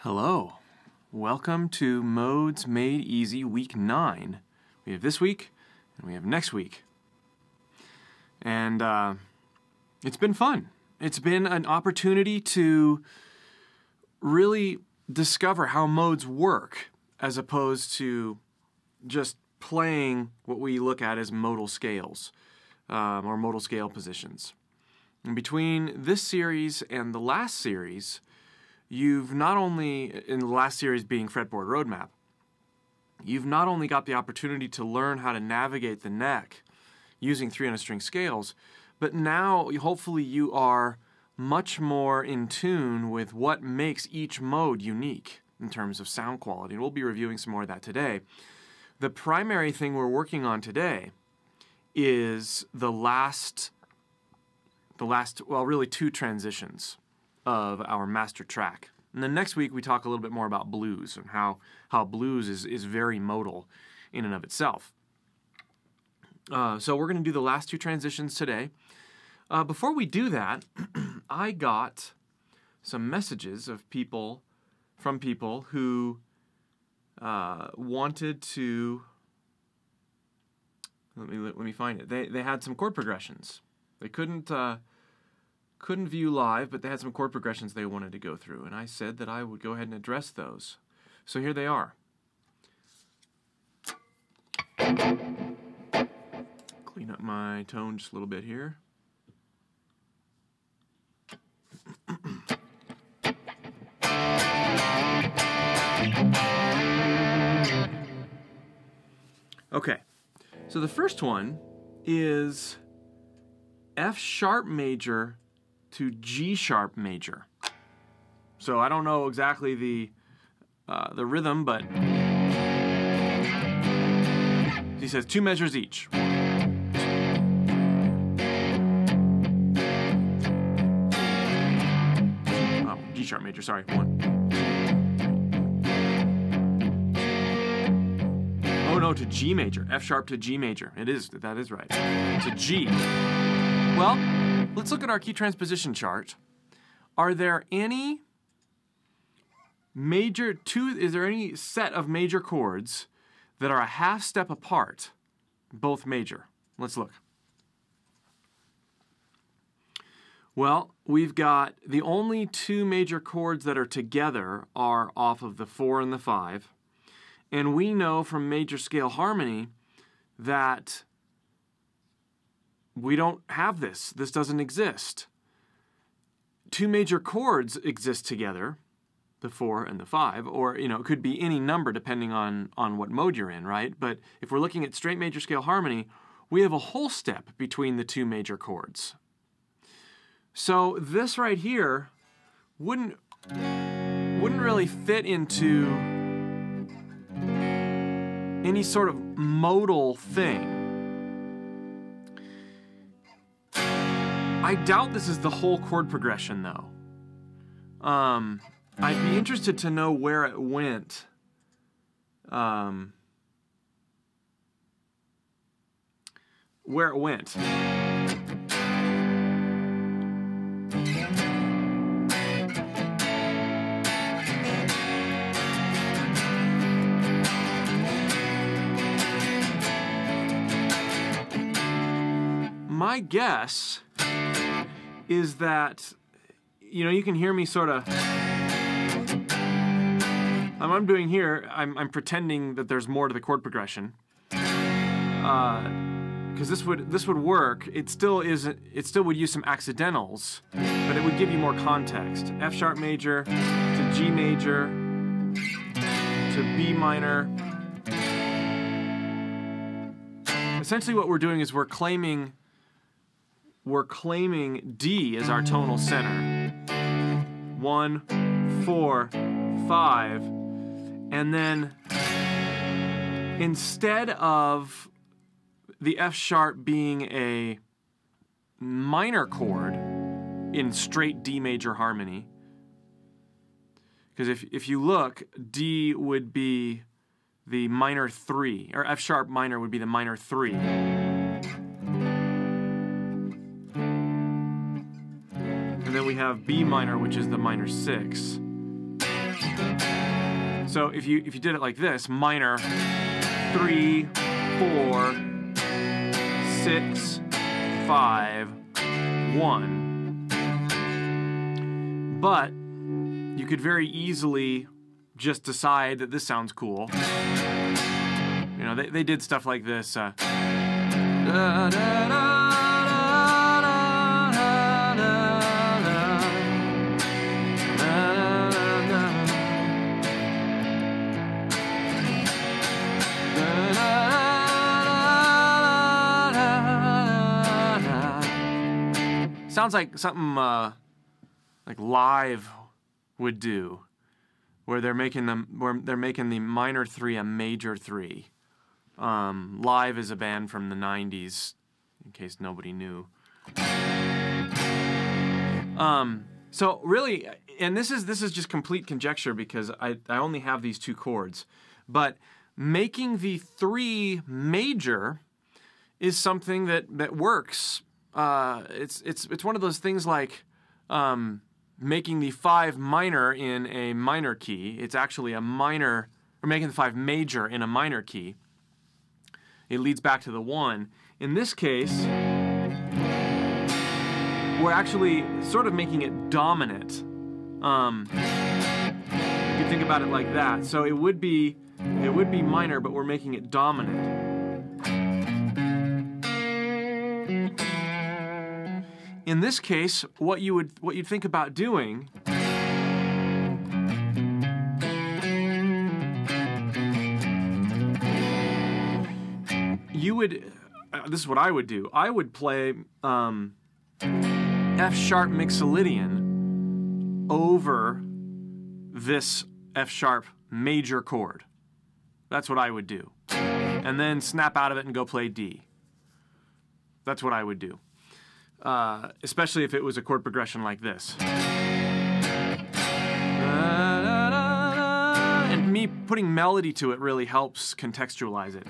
Hello. Welcome to Modes Made Easy Week 9. We have this week and we have next week. And it's been fun. It's been an opportunity to really discover how modes work as opposed to just playing what we look at as modal scales or modal scale positions. And between this series and the last series, you've not only, in the last series being Fretboard Roadmap, you've not only got the opportunity to learn how to navigate the neck using 300-string scales, but now hopefully you are much more in tune with what makes each mode unique in terms of sound quality. And we'll be reviewing some more of that today. The primary thing we're working on today is the last, well, really two transitions of our master track. And then next week we talk a little bit more about blues and how blues is very modal in and of itself. So we're going to do the last two transitions today. Before we do that, I got some messages of people, from people who wanted to, let me find it. They had some chord progressions. They couldn't view live, but they had some chord progressions they wanted to go through, and I said that I would go ahead and address those. So here they are. Clean up my tone just a little bit here. Okay, so the first one is F sharp major to G sharp major. So I don't know exactly the rhythm, but he says 2 measures each. Oh, G sharp major, sorry, 1. Oh no, to G major, F sharp to G major. That is right. To G. Well, let's look at our key transposition chart. Are there any is there any set of major chords that are a half step apart, both major? Let's look. Well, we've got the only two major chords that are together are off of the 4 and the 5. And we know from major scale harmony that we don't have this. This doesn't exist. Two major chords exist together, the 4 and the 5, or it could be any number depending on what mode you're in, right? But if we're looking at straight major scale harmony, we have a whole step between the two major chords. So this right here wouldn't really fit into any sort of modal thing. I doubt this is the whole chord progression, though. I'd be interested to know where it went. Where it went. My guess is that, you can hear me sort of, I'm doing here, I'm pretending that there's more to the chord progression, because this would work. It still would use some accidentals, but it would give you more context. F sharp major to G major to B minor. Essentially what we're doing is we're claiming D as our tonal center. 1, 4, 5, and then instead of the F sharp being a minor chord in straight D major harmony, because if you look, D would be the minor 3, or F sharp minor would be the minor 3. And then we have B minor, which is the minor 6. So if you did it like this, minor 3, 4, 6, 5, 1. But you could very easily just decide that this sounds cool. You know, they did stuff like this. Da, da, da. Sounds like something like Live would do, where they're making the minor 3 a major 3. Live is a band from the 90s, in case nobody knew. So really, and this is just complete conjecture because I only have these 2 chords, but making the 3 major is something that works. It's one of those things like making the 5 minor in a minor key. It's actually a minor, or making the 5 major in a minor key. It leads back to the 1. In this case, we're actually sort of making it dominant. You can think about it like that. So it would be minor, but we're making it dominant. In this case, what you'd think about doing this is what I would do. I would play F sharp Lydian over this F sharp major chord. That's what I would do. And then snap out of it and go play D. That's what I would do. Especially if it was a chord progression like this. And me putting melody to it really helps contextualize it.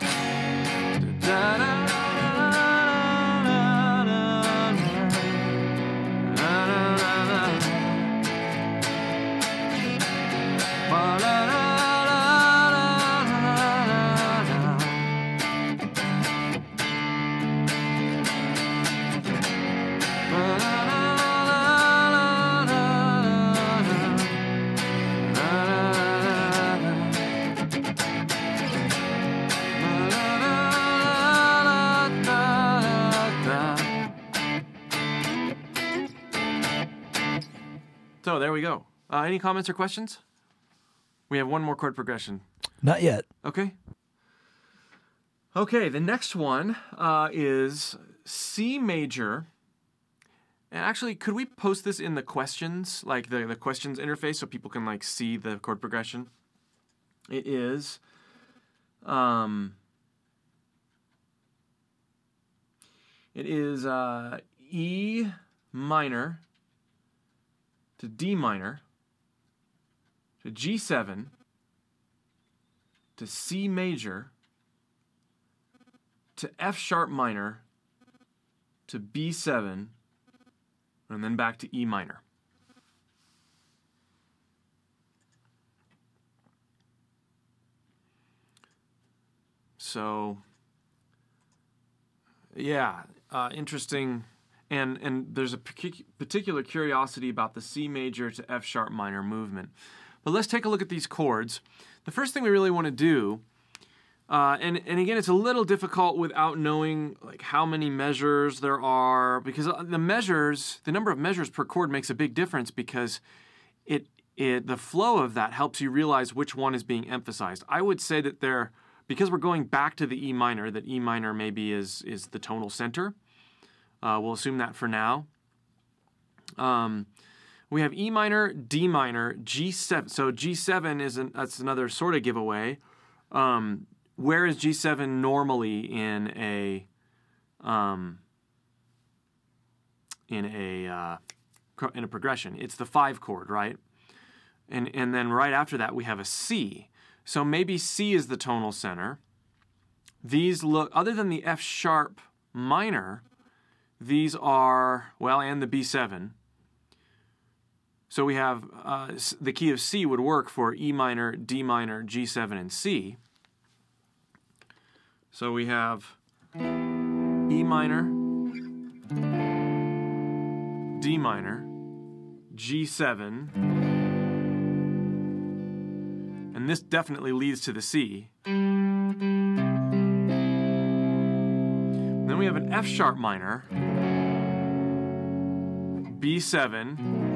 So there we go. Any comments or questions? We have one more chord progression. Not yet. Okay. Okay, the next one is C major. And actually, could we post this in the questions, like the questions interface, so people can like see the chord progression? It is E minor to D minor to G7 to C major to F sharp minor to B7 and then back to E minor. So yeah, interesting. And there's a particular curiosity about the C major to F sharp minor movement. But let's take a look at these chords. The first thing we really want to do, and again, it's a little difficult without knowing like how many measures there are, because the number of measures per chord makes a big difference, because the flow of that helps you realize which one is being emphasized. I would say that because we're going back to the E minor, that E minor maybe is the tonal center. We'll assume that for now. We have E minor, D minor, G7. So G7 that's another sort of giveaway. Where is G7 normally in a progression? It's the 5 chord, right? And then right after that we have a C. So maybe C is the tonal center. These look, other than the F sharp minor, these are, well, and the B7. So we have the key of C would work for E minor, D minor, G7, and C. So we have E minor, D minor, G7, and this definitely leads to the C. Then we have an F sharp minor, B7.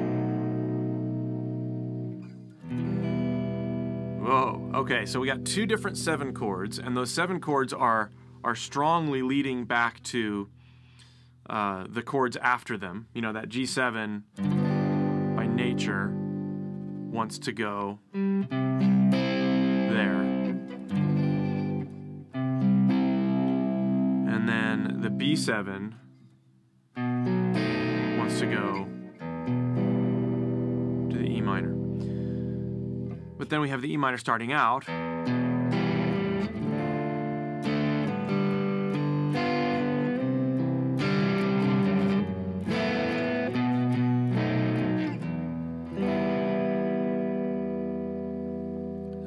Whoa, okay, so we got two different 7 chords, and those 7 chords are strongly leading back to the chords after them. You know, that G7 by nature wants to go there. And then the B7 wants to go to the E minor. But then we have the E minor starting out.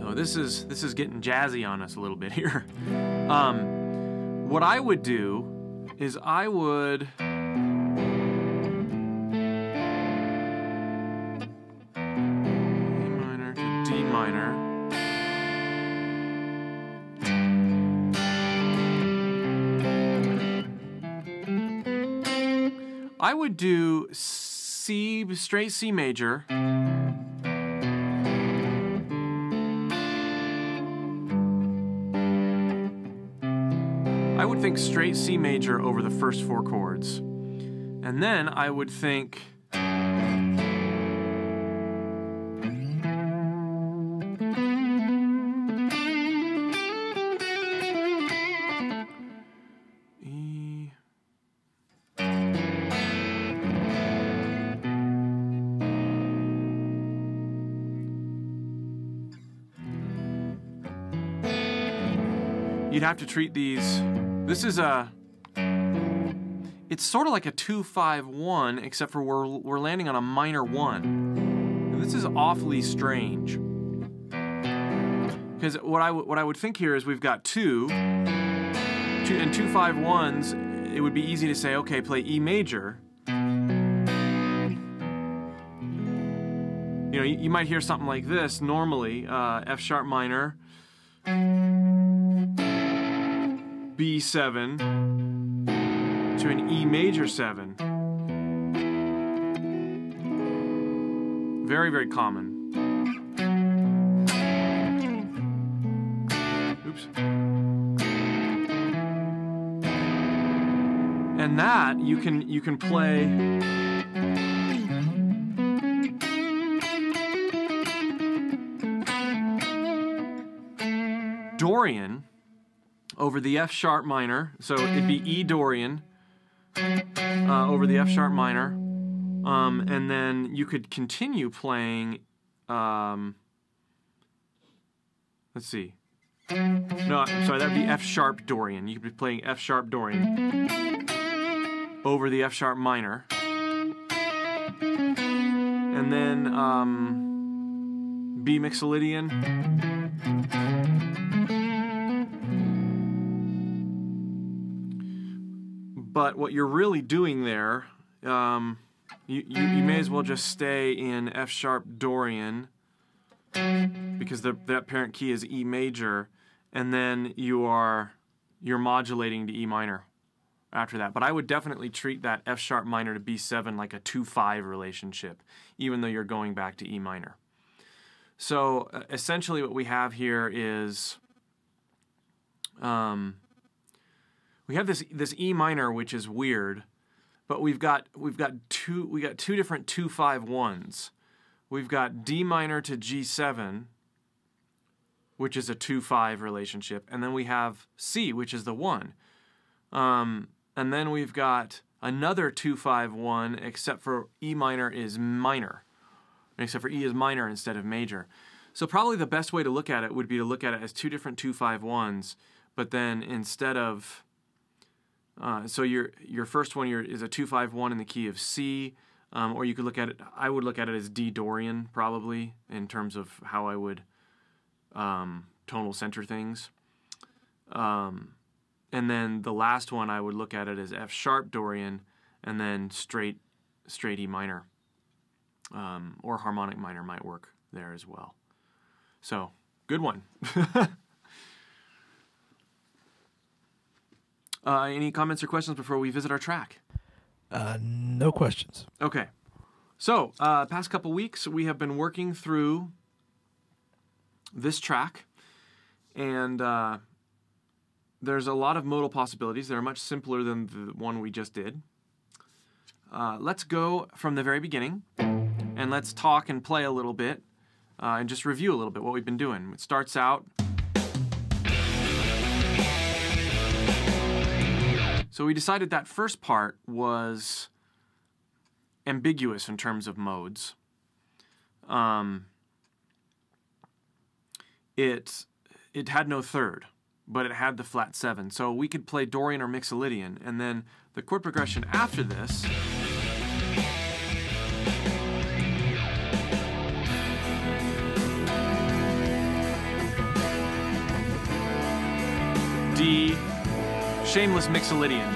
So this is getting jazzy on us a little bit here. What I would do is I would I would do C, straight C major, I would think straight C major over the first 4 chords. And then I would think you'd have to treat these, this is it's sort of like a 2-5-1, except for we're landing on a minor 1. And this is awfully strange. Because what I would think here is we've got 2 and 2-5-1s, it would be easy to say, okay, play E major. You know, you might hear something like this normally, F sharp minor, B7 to an E major 7. Very, very common. Oops. And that you can play Dorian over the F sharp minor, so it'd be E Dorian over the F sharp minor, and then you could continue playing, let's see, no, sorry, that'd be F sharp Dorian. You could be playing F sharp Dorian over the F sharp minor, and then B Mixolydian. But what you're really doing there, you may as well just stay in F sharp Dorian, because that parent key is E major, and then you're modulating to E minor after that. But I would definitely treat that F sharp minor to B7 like a 2-5 relationship, even though you're going back to E minor. So essentially what we have here is we have this E minor, which is weird, but we've got two different 2-5-1s. We've got D minor to G7, which is a 2-5 relationship, and then we have C, which is the 1. And then we've got another 2-5-1, except for E minor is minor, except for E is minor instead of major. So probably the best way to look at it would be to look at it as 2 different 2-5-1s, but then instead of so your first one is a 2-5-1 in the key of C, Or you could look at it, I would look at it as D Dorian, probably, in terms of how I would tonal center things. And then the last one, I would look at it as F sharp Dorian, and then straight E minor. Or harmonic minor might work there as well. So, good one. Any comments or questions before we visit our track? No questions. Okay. So, past couple weeks, we have been working through this track, and there's a lot of modal possibilities. They're much simpler than the one we just did. Let's go from the very beginning, and let's talk and play a little bit, and just review a little bit what we've been doing. It starts out... So we decided that first part was ambiguous in terms of modes. It had no third, but it had the flat 7. So we could play Dorian or Mixolydian, and then the chord progression after this D, shameless Mixolydian.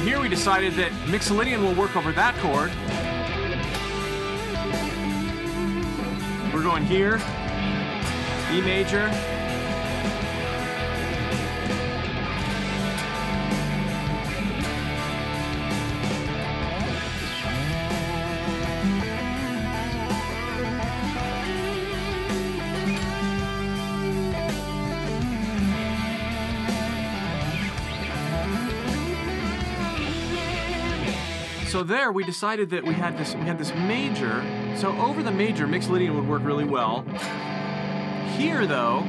Here we decided that Mixolydian will work over that chord. We're going here, E major, so there we decided that we had this major. So over the major, Mixolydian would work really well. Here though,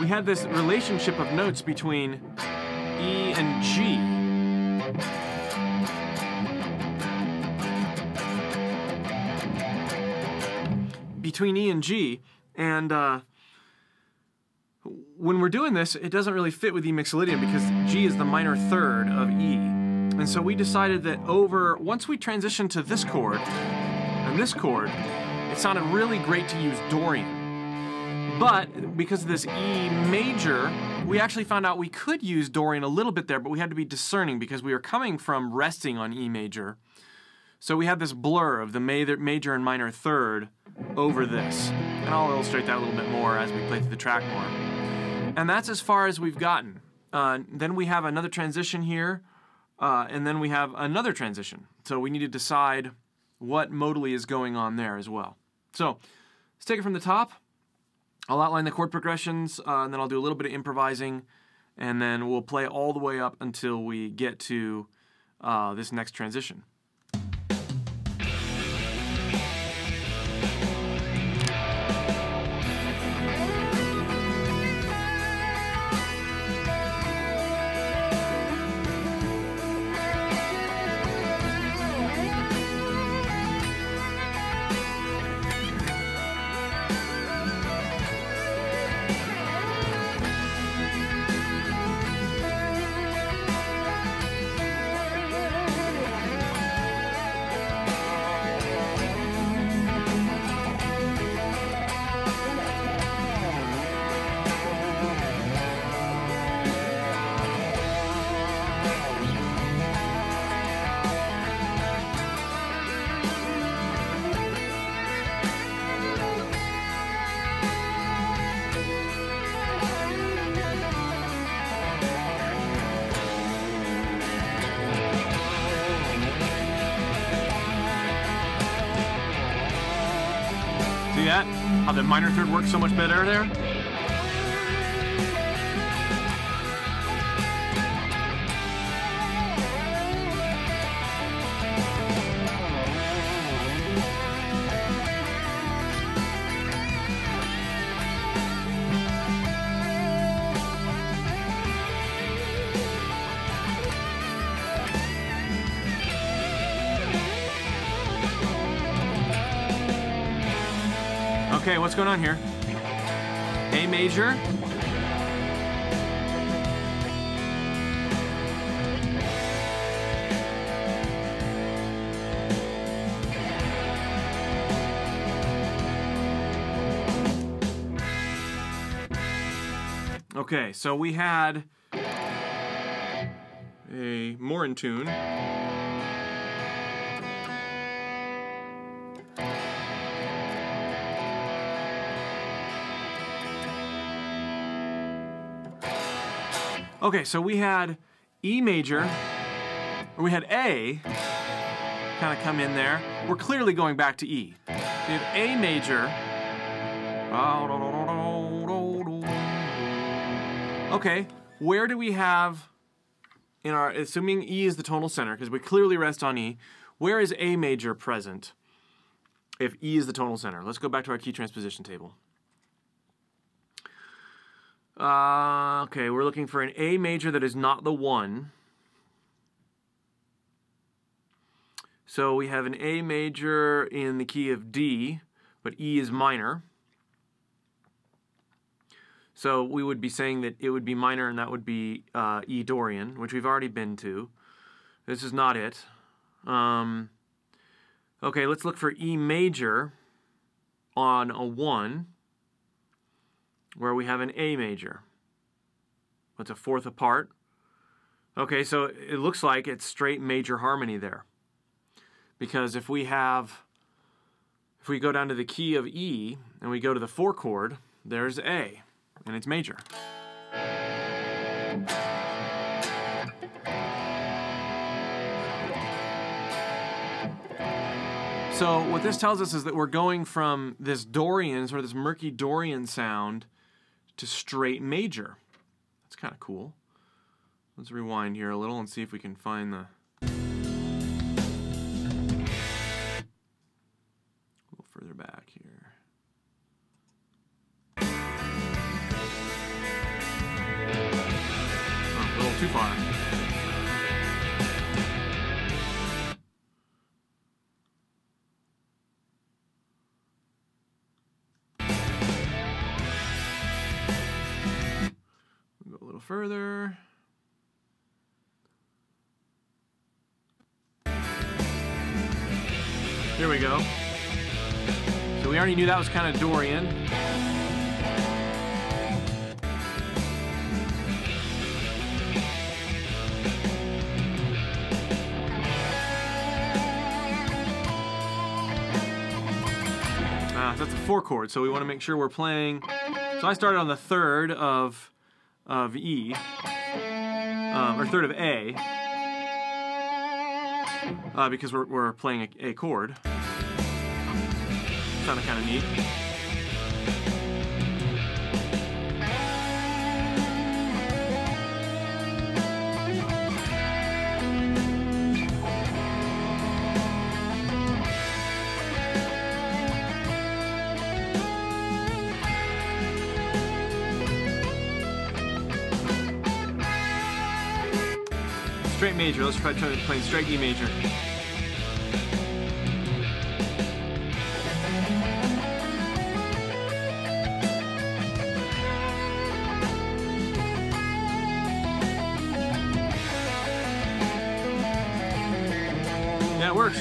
we had this relationship of notes between E and G. Between E and G, and when we're doing this, it doesn't really fit with E Mixolydian because G is the minor third of E. And so we decided that once we transitioned to this chord and this chord, it sounded really great to use Dorian. But because of this E major, we actually found out we could use Dorian a little bit there, but we had to be discerning because we were coming from resting on E major. So we had this blur of the major and minor third over this. And I'll illustrate that a little bit more as we play through the track more. And that's as far as we've gotten. Then we have another transition here. And then we have another transition. So we need to decide what modally is going on there as well. So let's take it from the top. I'll outline the chord progressions, and then I'll do a little bit of improvising, and then we'll play all the way up until we get to this next transition. See that? How the minor third works so much better there? Okay, what's going on here? A major. Okay, so we had a more in tune. Okay, so we had E major, or we had A kind of come in there. We're clearly going back to E. We have A major. Okay, where do we have in our, assuming E is the tonal center, because we clearly rest on E, where is A major present if E is the tonal center? Let's go back to our key transposition table. Okay, we're looking for an A major that is not the 1. So we have an A major in the key of D, but E is minor. So we would be saying that it would be minor, and that would be E Dorian, which we've already been to. This is not it. Okay, let's look for E major on a 1. Where we have an A major. It's a fourth apart. Okay, so it looks like it's straight major harmony there. Because if we go down to the key of E and we go to the 4 chord, there's A, and it's major. So what this tells us is that we're going from this Dorian, sort of this murky Dorian sound, to straight major. That's kind of cool. Let's rewind here a little and see if we can find the... A little further back here. Oh, a little too far. Further. Here we go. So we already knew that was kind of Dorian. That's a 4 chord, so we want to make sure we're playing. So I started on the 3rd of E, or 3rd of A, because we're playing a chord. Sounded kind of neat. Straight major. Let's try playing straight E major. Yeah, it works.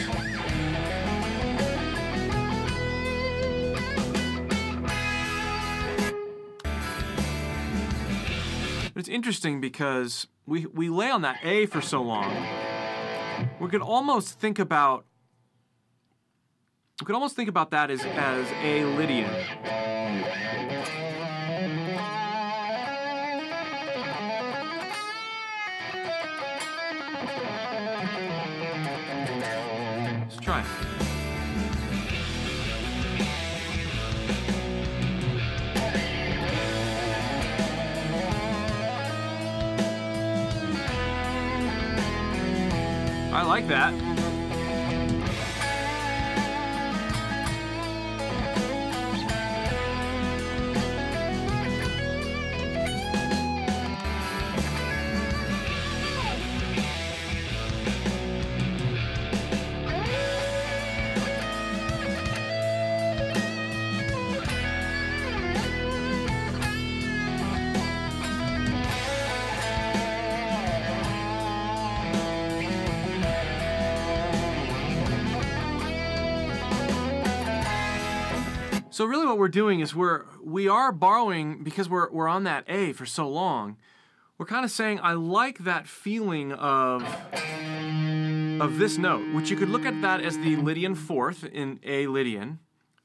It's interesting because we lay on that A for so long. We could almost think about that as A Lydian. Let's try it. like that. So really what we're doing is we are borrowing, because we're on that A for so long, we're kind of saying, I like that feeling of this note, which you could look at that as the Lydian fourth in A Lydian.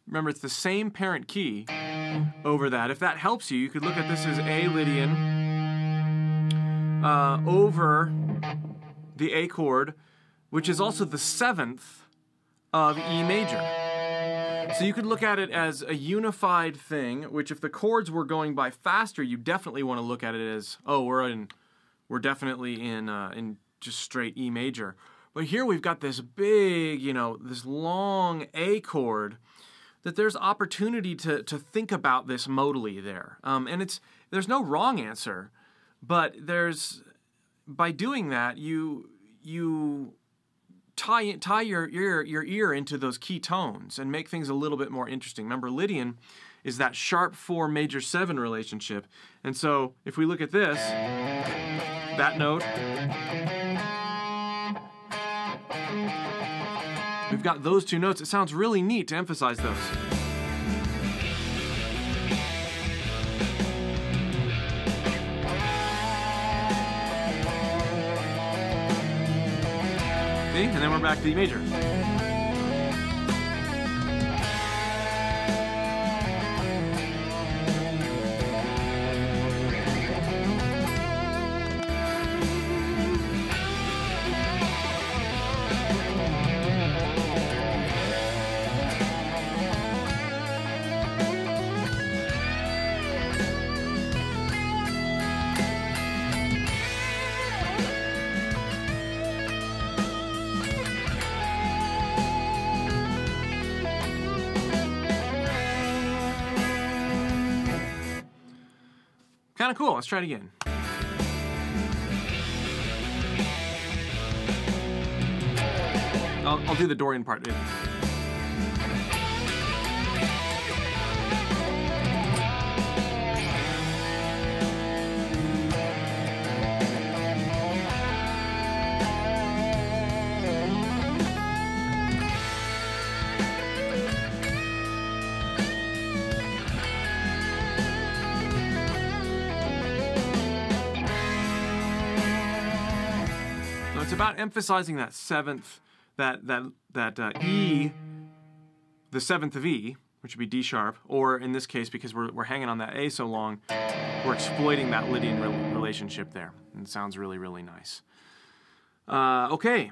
Remember, it's the same parent key over that. If that helps you, you could look at this as A Lydian over the A chord, which is also the seventh of E major. So you could look at it as a unified thing, which if the chords were going by faster, you definitely want to look at it as, oh, we're definitely in just straight E major. But here we've got this big, this long A chord that there's opportunity to think about this modally there. And there's no wrong answer, but by doing that, you tie your ear into those key tones and make things a little bit more interesting. Remember, Lydian is that sharp 4 major 7 relationship. And so if we look at this, that note, we've got those two notes. It sounds really neat to emphasize those. And then we're back to E major. Kind of cool. Let's try it again. I'll do the Dorian part. It's about emphasizing that seventh, that E, the seventh of E, which would be D sharp, or in this case, because we're hanging on that A so long, we're exploiting that Lydian relationship there. And it sounds really, really nice. Okay,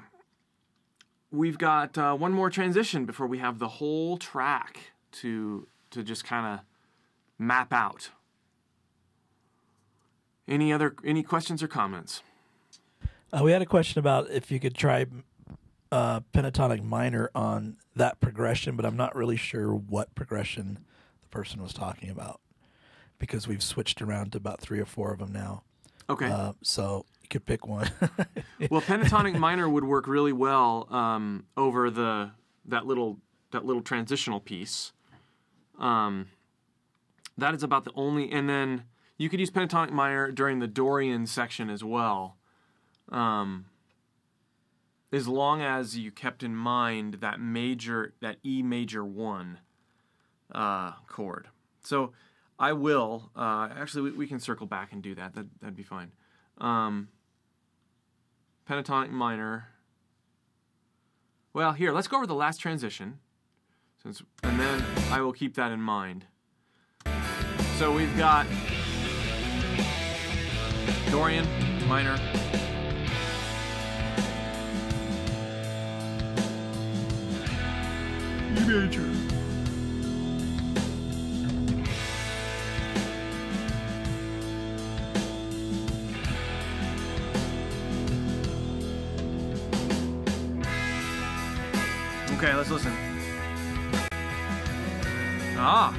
we've got one more transition before we have the whole track to just kind of map out. Any questions or comments? We had a question about if you could try pentatonic minor on that progression, but I'm not really sure what progression the person was talking about because we've switched around to about 3 or 4 of them now. Okay. So you could pick one. Well, pentatonic minor would work really well over that little transitional piece. That is about the only, and then you could use pentatonic minor during the Dorian section as well. As long as you kept in mind that E major 1 chord. So I will, actually we can circle back and do that. That'd be fine. Pentatonic minor. Well, here, let's go over the last transition. And then I will keep that in mind. So we've got Dorian minor. E major. Okay, let's listen. Ah.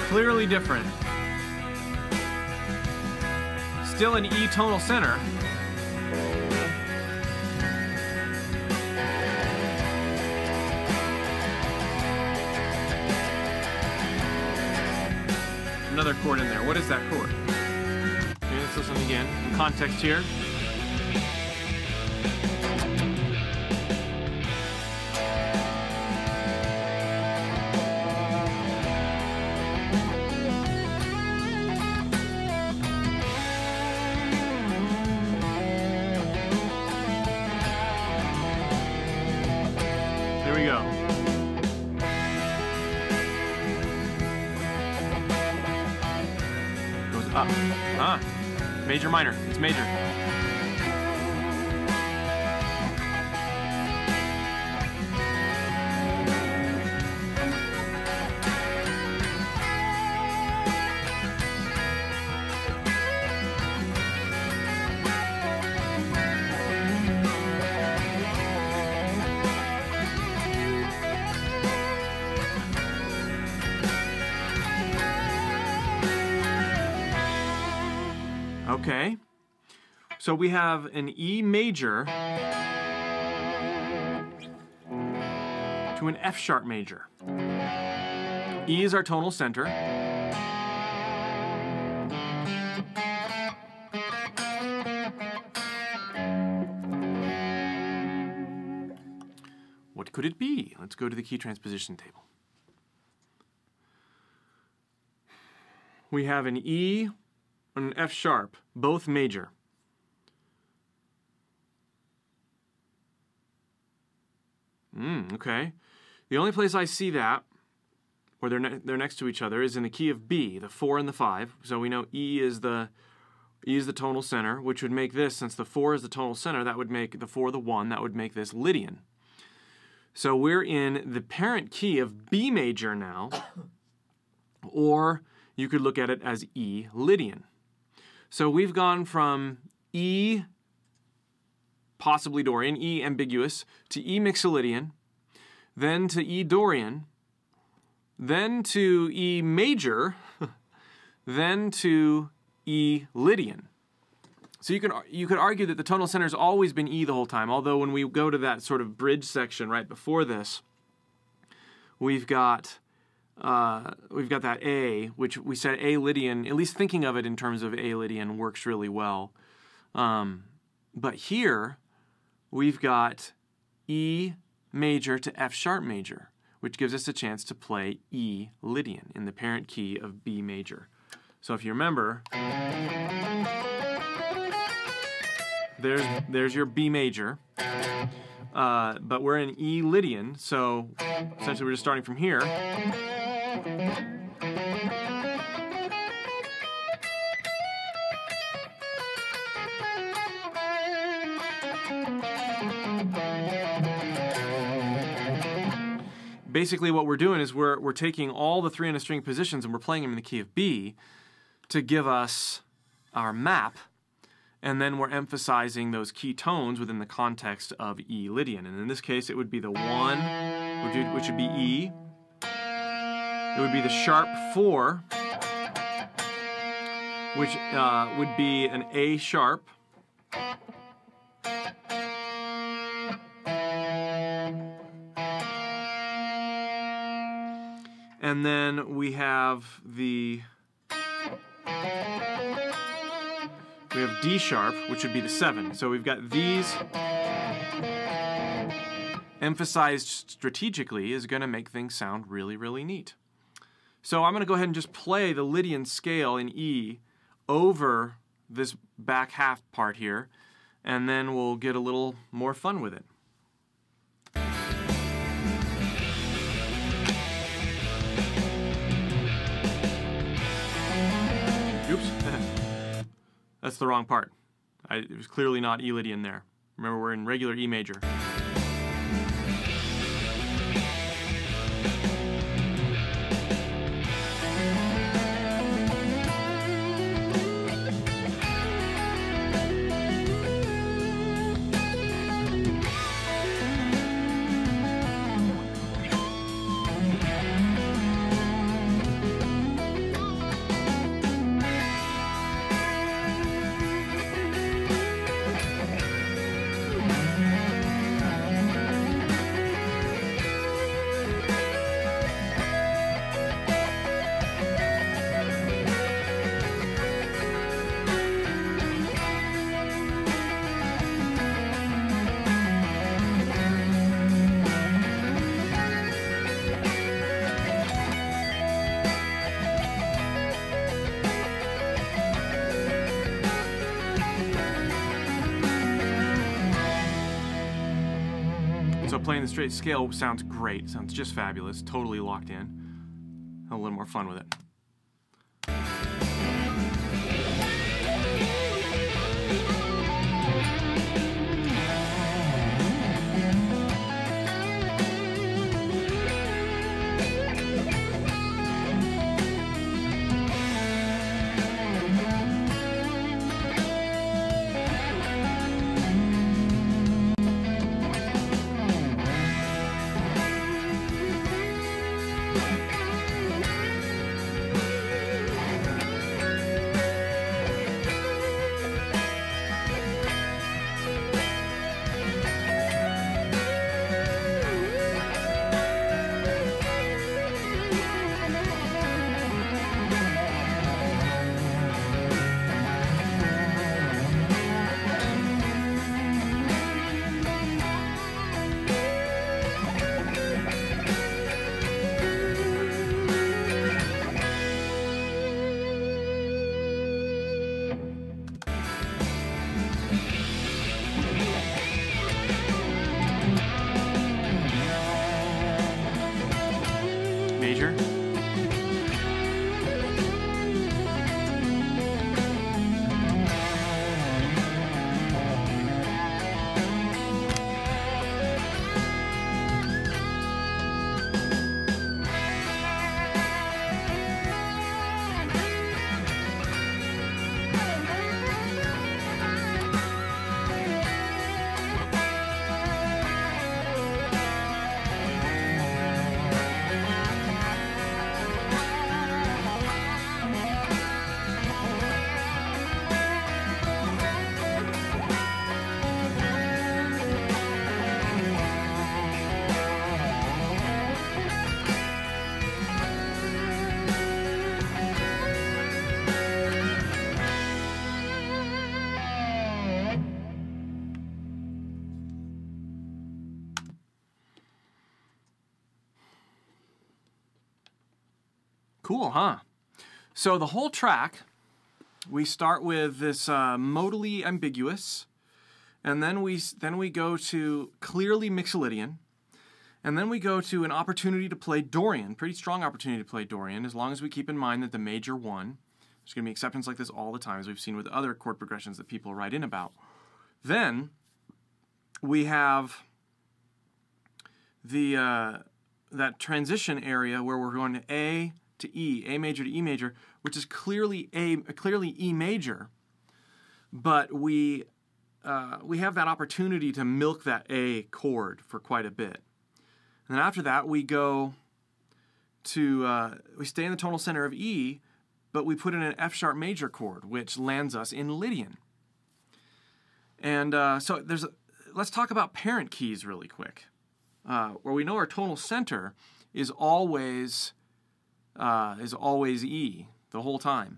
Clearly different. Still an E tonal center. Another chord in there. What is that chord? Okay, let's listen again. In context here. There we go. Goes up. Ah, major, minor. It's major. Okay, so we have an E major to an F sharp major. E is our tonal center. What could it be? Let's go to the key transposition table. We have an E and an F sharp, both major. Okay. The only place I see that, where they're next to each other, is in the key of B, the 4 and the 5. So we know E is the tonal center, which would make this, since the 4 is the tonal center, that would make the 4 the 1, that would make this Lydian. So we're in the parent key of B major now, or you could look at it as E Lydian. So we've gone from E, possibly Dorian, E ambiguous, to E mixolydian, then to E Dorian, then to E major, then to E Lydian. So you could argue that the tonal center has always been E the whole time, although when we go to that sort of bridge section right before this, we've got that A, which we said A Lydian, at least thinking of it in terms of A Lydian works really well. But here, we've got E major to F sharp major, which gives us a chance to play E Lydian in the parent key of B major. So if you remember, there's your B major, but we're in E Lydian, so essentially we're just starting from here. Basically what we're doing is we're taking all the 3 on a string positions and we're playing them in the key of B to give us our map, and then we're emphasizing those key tones within the context of E Lydian. And in this case it would be the 1, which would be E. It would be the sharp 4, which would be an A sharp. And then we have D sharp, which would be the 7. So we've got these emphasized strategically is going to make things sound really, really neat. So I'm going to go ahead and just play the Lydian scale in E over this back half part here, and then we'll get a little more fun with it. Oops. That's the wrong part. It was clearly not E Lydian there. Remember, we're in regular E major. playing the straight scale sounds great. Sounds just fabulous. Totally locked in. Have a little more fun with it. Major. Cool, huh? So the whole track, we start with this modally ambiguous, and then we go to clearly Mixolydian, and then we go to an opportunity to play Dorian, pretty strong opportunity to play Dorian, as long as we keep in mind that the major won. There's going to be exceptions like this all the time, as we've seen with other chord progressions that people write in about. Then we have the that transition area where we're going to A to E, A major to E major, which is clearly E major, but we have that opportunity to milk that A chord for quite a bit. And then after that, we go to we stay in the tonal center of E, but we put in an F sharp major chord, which lands us in Lydian. And so let's talk about parent keys really quick, where we know our tonal center is always E the whole time.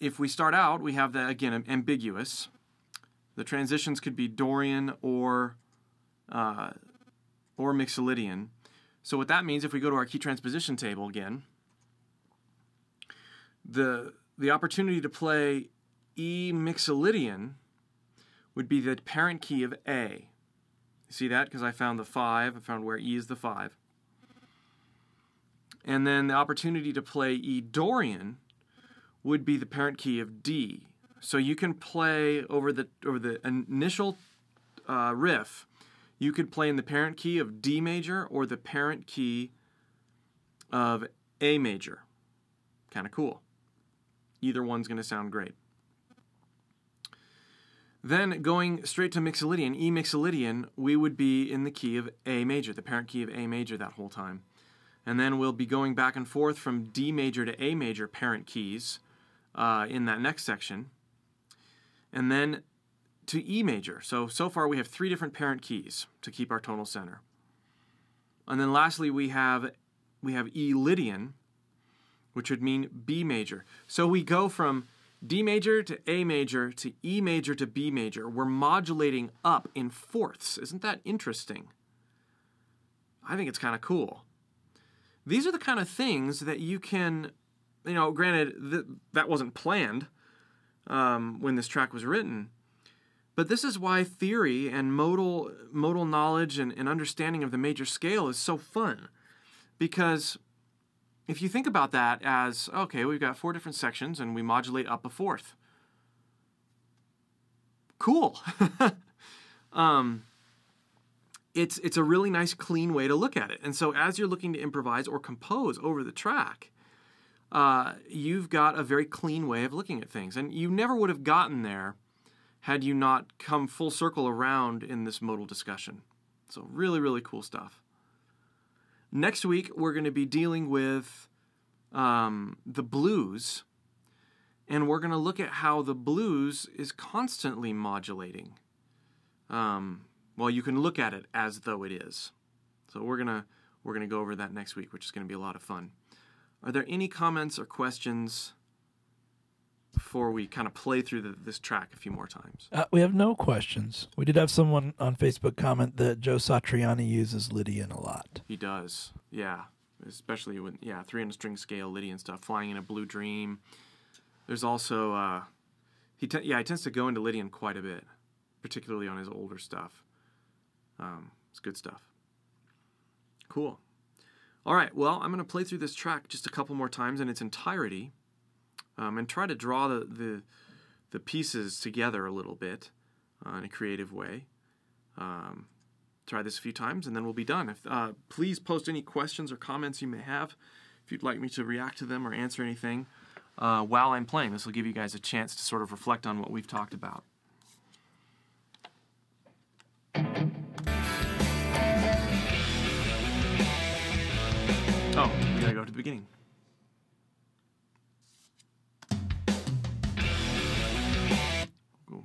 If we start out, we have that, again, ambiguous. The transitions could be Dorian or Mixolydian. So what that means, if we go to our key transposition table again, the opportunity to play E Mixolydian would be the parent key of A. You see that? Because I found the 5. I found where E is the 5. And then the opportunity to play E Dorian would be the parent key of D. So you can play over the initial riff, you could play in the parent key of D major or the parent key of A major. Kind of cool. Either one's going to sound great. Then going straight to Mixolydian, E Mixolydian, we would be in the key of A major, the parent key of A major that whole time. And then we'll be going back and forth from D major to A major parent keys in that next section. And then to E major. So far we have 3 different parent keys to keep our tonal center. And then lastly we have E Lydian, which would mean B major. So we go from D major to A major to E major to B major. We're modulating up in fourths. Isn't that interesting? I think it's kind of cool. These are the kind of things that you can, granted that wasn't planned when this track was written, But this is why theory and modal knowledge and understanding of the major scale is so fun. Because if you think about that as, okay, we've got 4 different sections and we modulate up a 4th. Cool. It's a really nice, clean way to look at it. And so as you're looking to improvise or compose over the track, you've got a very clean way of looking at things. And you never would have gotten there had you not come full circle around in this modal discussion. So really, really cool stuff. Next week, we're going to be dealing with the blues, and we're going to look at how the blues is constantly modulating. Well, you can look at it as though it is. So we're gonna go over that next week, which is going to be a lot of fun. Are there any comments or questions before we kind of play through this track a few more times? We have no questions. We did have someone on Facebook comment that Joe Satriani uses Lydian a lot. He does, yeah. Especially with, 300-string scale Lydian stuff, Flying in a Blue Dream. There's also, he tends to go into Lydian quite a bit, particularly on his older stuff. It's good stuff. Cool. All right, well, I'm going to play through this track just a couple more times in its entirety, and try to draw the pieces together a little bit in a creative way. Try this a few times, and then we'll be done. Please post any questions or comments you may have if you'd like me to react to them or answer anything while I'm playing. This will give you guys a chance to sort of reflect on what we've talked about. Oh, we gotta go to the beginning. Cool.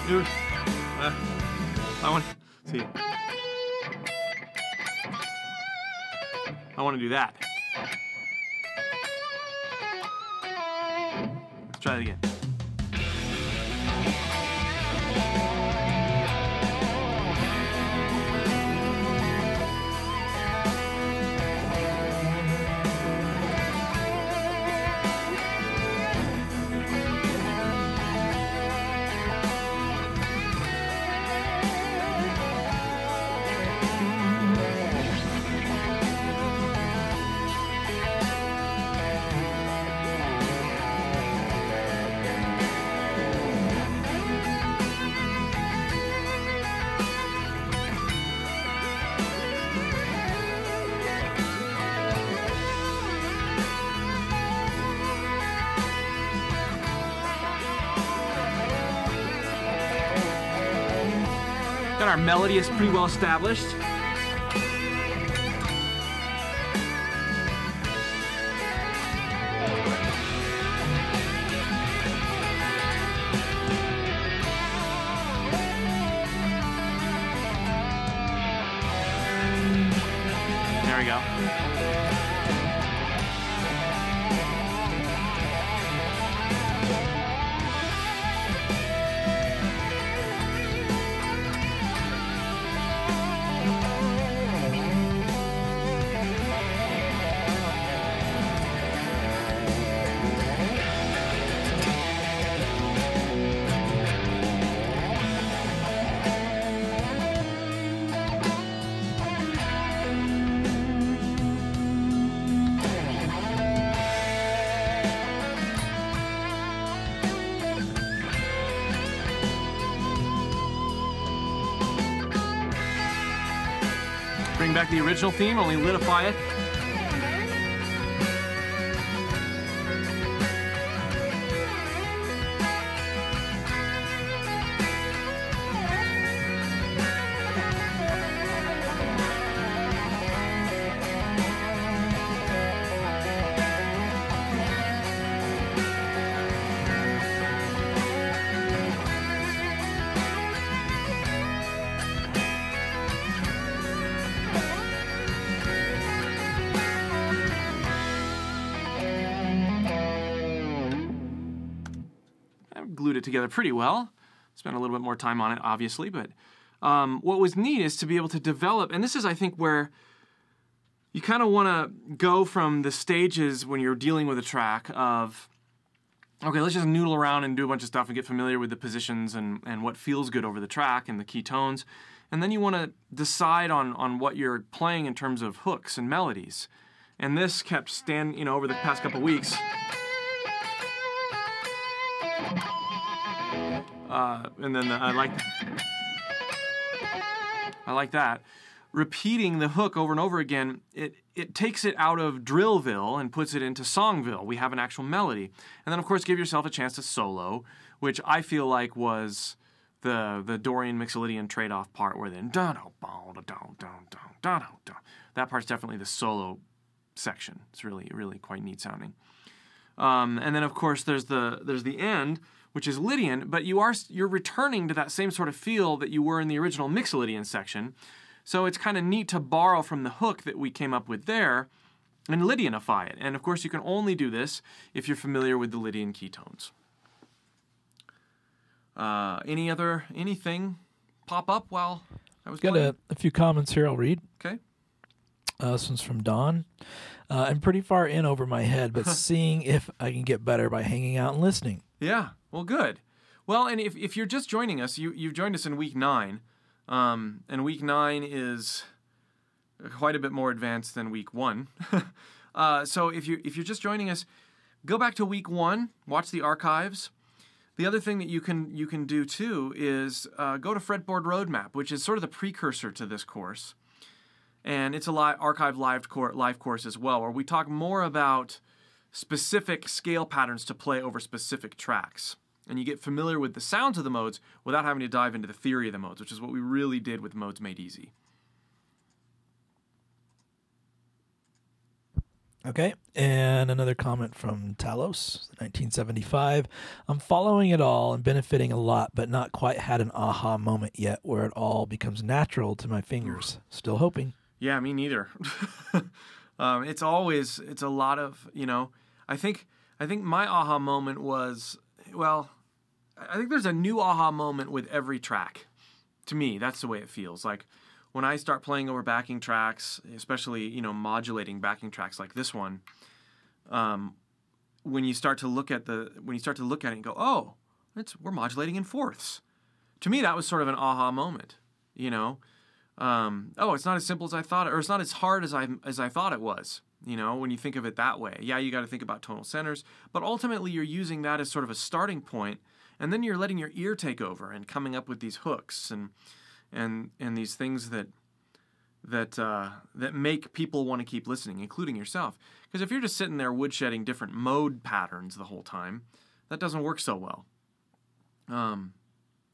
Dude, I want to see. I want to do that. Let's try it again. Our melody is pretty well established. There we go. Bring back the original theme, only litify it. glued it together pretty well. Spent a little bit more time on it, obviously, but what was neat is to be able to develop, and this is, I think, where you kind of want to go from the stages when you're dealing with a track of, okay, let's just noodle around and do a bunch of stuff and get familiar with the positions and what feels good over the track and the key tones. And then you want to decide on what you're playing in terms of hooks and melodies. And this kept over the past couple weeks. And then I like that. Repeating the hook over and over again, it takes it out of Drillville and puts it into Songville. We have an actual melody. And then, of course, give yourself a chance to solo, which I feel like was the Dorian Mixolydian trade-off part where then that part's definitely the solo section. It's really, really quite neat sounding. And then, of course, there's the end, which is Lydian, but you're returning to that same sort of feel that you were in the original Mixolydian section. So it's kind of neat to borrow from the hook that we came up with there and Lydianify it. And of course, you can only do this if you're familiar with the Lydian keytones. Anything pop up while I was Got playing? a few comments here I'll read. Okay. This one's from Don. I'm pretty far in over my head, but seeing if I can get better by hanging out and listening. Yeah, well, good. Well, and if you're just joining us, you've joined us in week 9. And week 9 is quite a bit more advanced than week 1. So if you're just joining us, go back to week 1, watch the archives. The other thing that you can do too is go to Fretboard Roadmap, which is sort of the precursor to this course, and it's a archive live course as well, where we talk more about specific scale patterns to play over specific tracks. And you get familiar with the sounds of the modes without having to dive into the theory of the modes, which is what we really did with Modes Made Easy. Okay, and another comment from Talos, 1975. I'm following it all and benefiting a lot, but not quite had an aha moment yet where it all becomes natural to my fingers. Still hoping. Yeah, me neither. It's a lot of, I think my aha moment was, well, I think there's a new aha moment with every track. To me, that's the way it feels. Like when I start playing over backing tracks, especially, modulating backing tracks like this one, when you start to look at it and go, oh, we're modulating in fourths. To me, that was sort of an aha moment, Oh, it's not as simple as I thought, or it's not as hard as I thought it was. When you think of it that way. Yeah, you got to think about tonal centers, but ultimately you're using that as sort of a starting point, and then you're letting your ear take over and coming up with these hooks and these things that make people want to keep listening, including yourself. Because if you're just sitting there woodshedding different mode patterns the whole time, that doesn't work so well.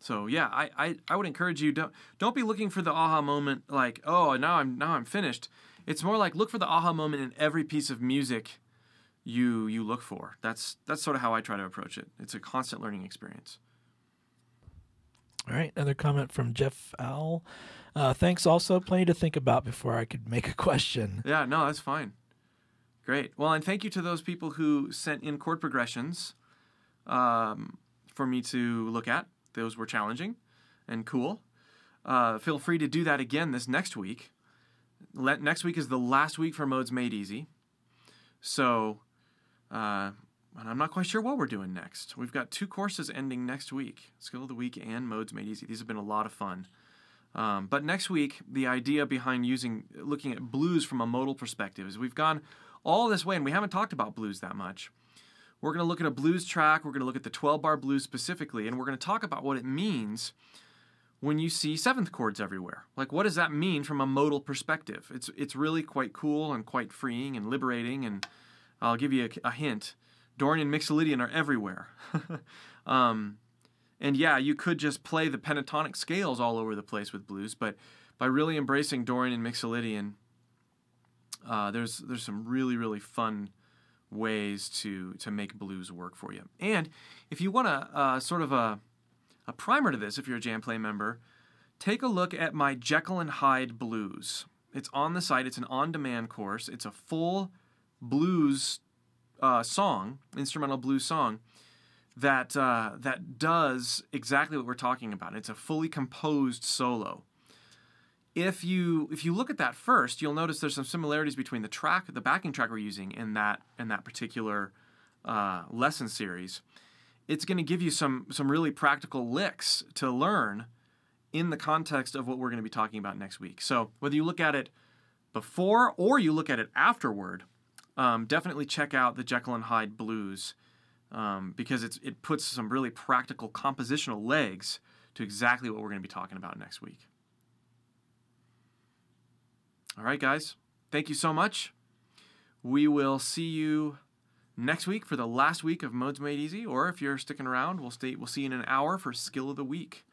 So yeah, I would encourage you, don't be looking for the aha moment like, oh, now I'm finished. It's more like look for the aha moment in every piece of music you look for. That's sort of how I try to approach it. It's a constant learning experience. All right, another comment from Jeff Owl. Thanks also, plenty to think about before I could make a question. Yeah, no, that's fine. Great. Well, and thank you to those people who sent in chord progressions for me to look at. Those were challenging and cool. Feel free to do that again this next week. Next week is the last week for Modes Made Easy. So, and I'm not quite sure what we're doing next. We've got 2 courses ending next week, Skill of the Week and Modes Made Easy. These have been a lot of fun. But next week, the idea behind looking at blues from a modal perspective is we've gone all this way, and we haven't talked about blues that much. We're going to look at a blues track. We're going to look at the 12-bar blues specifically, and we're going to talk about what it means when you see 7th chords everywhere. Like, what does that mean from a modal perspective? It's really quite cool and quite freeing and liberating, and I'll give you a hint. Dorian and Mixolydian are everywhere. And yeah, you could just play the pentatonic scales all over the place with blues, but by really embracing Dorian and Mixolydian, there's some really, really fun ways to make blues work for you. And if you want sort of a primer to this, if you're a Jam Play member, take a look at my Jekyll and Hyde Blues. It's on the site. It's an on-demand course. It's a full blues song, instrumental blues song, that does exactly what we're talking about. It's a fully composed solo. If you look at that first, you'll notice there's some similarities between the backing track we're using in that particular lesson series. It's going to give you some really practical licks to learn in the context of what we're going to be talking about next week. So whether you look at it before or you look at it afterward, definitely check out the Jekyll and Hyde Blues, because it puts some really practical compositional legs to exactly what we're going to be talking about next week. All right, guys, thank you so much. We will see you next week for the last week of Modes Made Easy, or if you're sticking around, we'll see you in an hour for Skill of the Week.